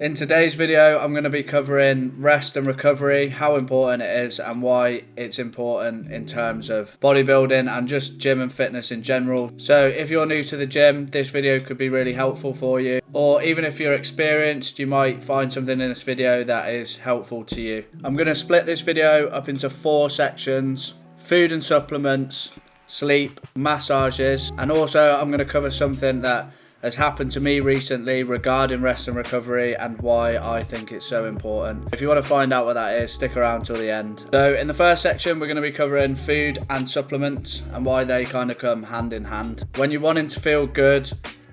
In today's video, I'm going to be covering rest and recovery, how important it is and why it's important in terms of bodybuilding and just gym and fitness in general. So if you're new to the gym, this video could be really helpful for you. Or even if you're experienced, you might find something in this video that is helpful to you. I'm going to split this video up into 4 sections: food and supplements, sleep, massages, and also I'm going to cover something that has happened to me recently regarding rest and recovery and why I think it's so important. If you want to find out what that is, stick around till the end. So in the first section, we're going to be covering food and supplements and why they kind of come hand in hand. When you're wanting to feel good,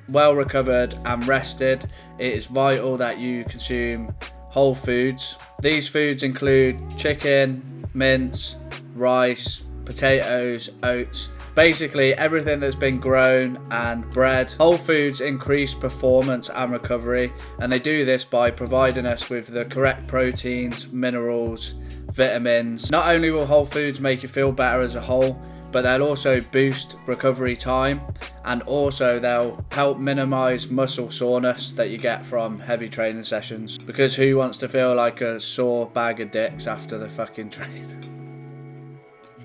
well recovered and rested, it is vital that you consume whole foods. These foods include chicken, mince, rice, potatoes, oats, basically everything that's been grown, and bread. Whole foods increase performance and recovery, and they do this by providing us with the correct proteins, minerals, vitamins. Not only will whole foods make you feel better as a whole, but they'll also boost recovery time, and also they'll help minimize muscle soreness that you get from heavy training sessions, because who wants to feel like a sore bag of dicks after the fucking train?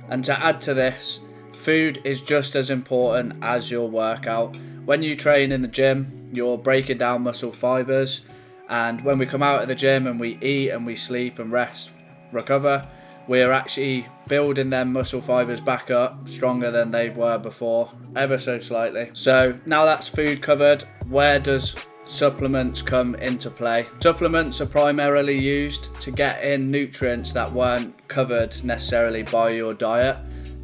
And to add to this, food is just as important as your workout. When you train in the gym, you're breaking down muscle fibers, and when we come out of the gym and we eat and we sleep and rest, recover, we're actually building them muscle fibers back up stronger than they were before, ever so slightly. So now that's food covered, where does supplements come into play? Supplements are primarily used to get in nutrients that weren't covered necessarily by your diet,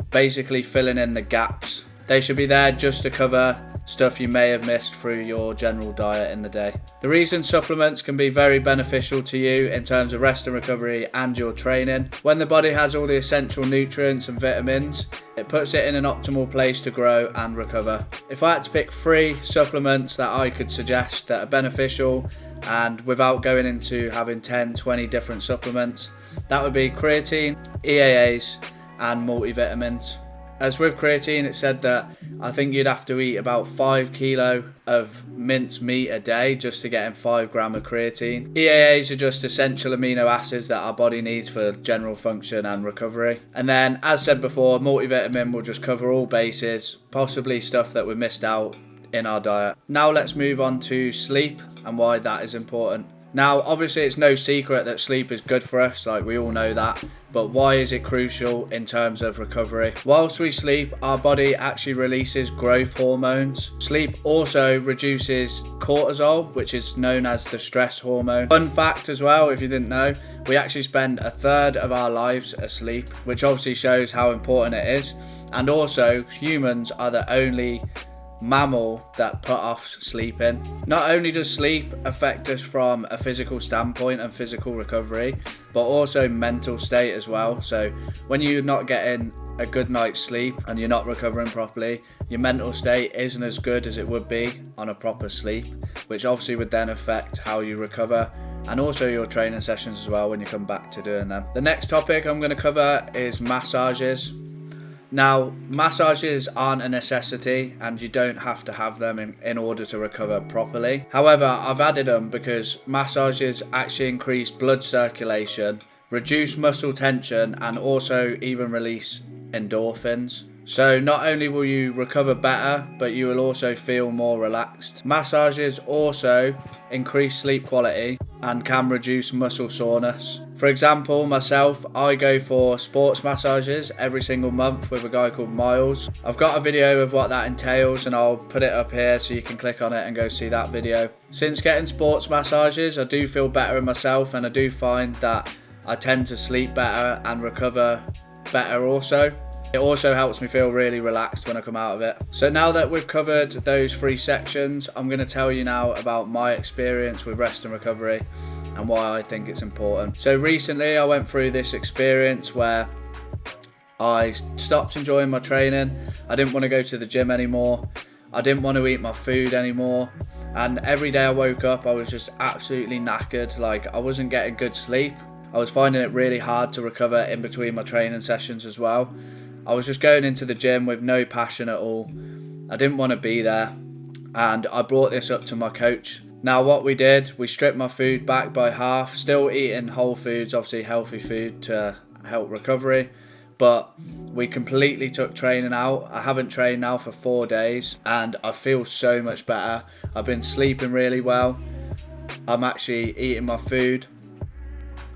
basically filling in the gaps. They should be there just to cover stuff you may have missed through your general diet in the day. The reason supplements can be very beneficial to you in terms of rest and recovery and your training: when the body has all the essential nutrients and vitamins, it puts it in an optimal place to grow and recover. If I had to pick 3 supplements that I could suggest that are beneficial, and without going into having 10, 20 different supplements, that would be creatine, EAAs, and multivitamins. As with creatine, it said that I think you'd have to eat about 5 kilo of minced meat a day just to get in 5 gram of creatine. EAAs are just essential amino acids that our body needs for general function and recovery. And then, as said before, multivitamin will just cover all bases, possibly stuff that we missed out in our diet. Now let's move on to sleep and why that is important. Now, obviously it's no secret that sleep is good for us, like we all know that, but why is it crucial in terms of recovery? Whilst we sleep, our body actually releases growth hormones. Sleep also reduces cortisol, which is known as the stress hormone. Fun fact as well, if you didn't know, we actually spend 1/3 of our lives asleep, which obviously shows how important it is. And also, humans are the only mammal that put off sleeping. Not only does sleep affect us from a physical standpoint and physical recovery, but also mental state as well. So when you're not getting a good night's sleep and you're not recovering properly, your mental state isn't as good as it would be on a proper sleep, which obviously would then affect how you recover and also your training sessions as well when you come back to doing them. The next topic I'm going to cover is massages. Now, massages aren't a necessity and you don't have to have them in order to recover properly. However, I've added them because massages actually increase blood circulation, reduce muscle tension, and also even release endorphins. So not only will you recover better, but you will also feel more relaxed. Massages also increase sleep quality and can reduce muscle soreness. For example, myself, I go for sports massages every single month with a guy called Miles. I've got a video of what that entails and I'll put it up here so you can click on it and go see that video. Since getting sports massages, I do feel better in myself, and I do find that I tend to sleep better and recover better also. It also helps me feel really relaxed when I come out of it. So now that we've covered those 3 sections, I'm going to tell you now about my experience with rest and recovery and why I think it's important. So recently I went through this experience where I stopped enjoying my training. I didn't want to go to the gym anymore. I didn't want to eat my food anymore. And every day I woke up, I was just absolutely knackered. Like, I wasn't getting good sleep. I was finding it really hard to recover in between my training sessions as well. I was just going into the gym with no passion at all. I didn't want to be there. And I brought this up to my coach Now what we did, we stripped my food back by half, still eating whole foods, obviously healthy food to help recovery, but we completely took training out. I haven't trained now for 4 days and I feel so much better. I've been sleeping really well. I'm actually eating my food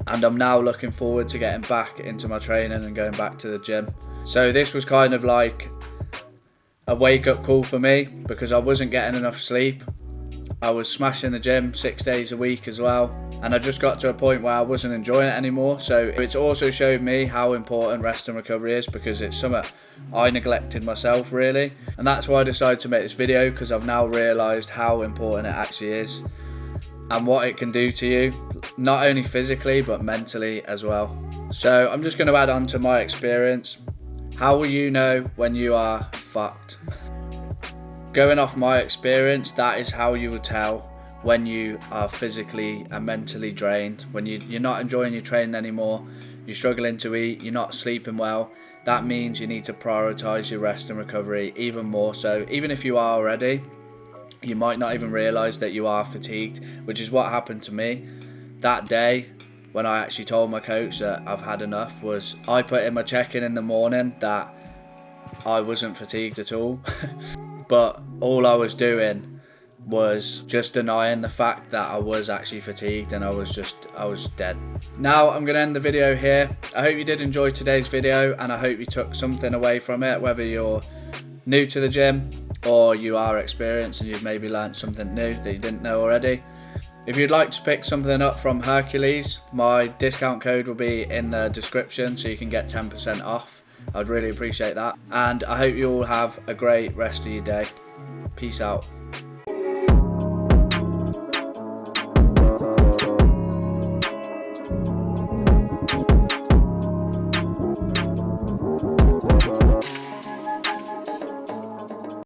and I'm now looking forward to getting back into my training and going back to the gym. So this was kind of like a wake-up call for me because I wasn't getting enough sleep. I was smashing the gym 6 days a week as well, and I just got to a point where I wasn't enjoying it anymore. So it's also showed me how important rest and recovery is, because it's something I neglected myself really, and that's why I decided to make this video, because I've now realised how important it actually is and what it can do to you, not only physically but mentally as well. So I'm just going to add on to my experience. How will you know when you are fucked? Going off my experience, that is how you will tell when you are physically and mentally drained. When you're not enjoying your training anymore, you're struggling to eat, you're not sleeping well. That means you need to prioritise your rest and recovery even more so. Even if you are already, you might not even realise that you are fatigued, which is what happened to me. That day, when I actually told my coach that I've had enough, was I put in my check-in in the morning that I wasn't fatigued at all. But all I was doing was just denying the fact that I was actually fatigued, and I was dead. Now I'm going to end the video here. I hope you did enjoy today's video and I hope you took something away from it, whether you're new to the gym or you are experienced and you've maybe learned something new that you didn't know already. If you'd like to pick something up from Hercules, my discount code will be in the description so you can get 10% off. I'd really appreciate that. And I hope you all have a great rest of your day. Peace out.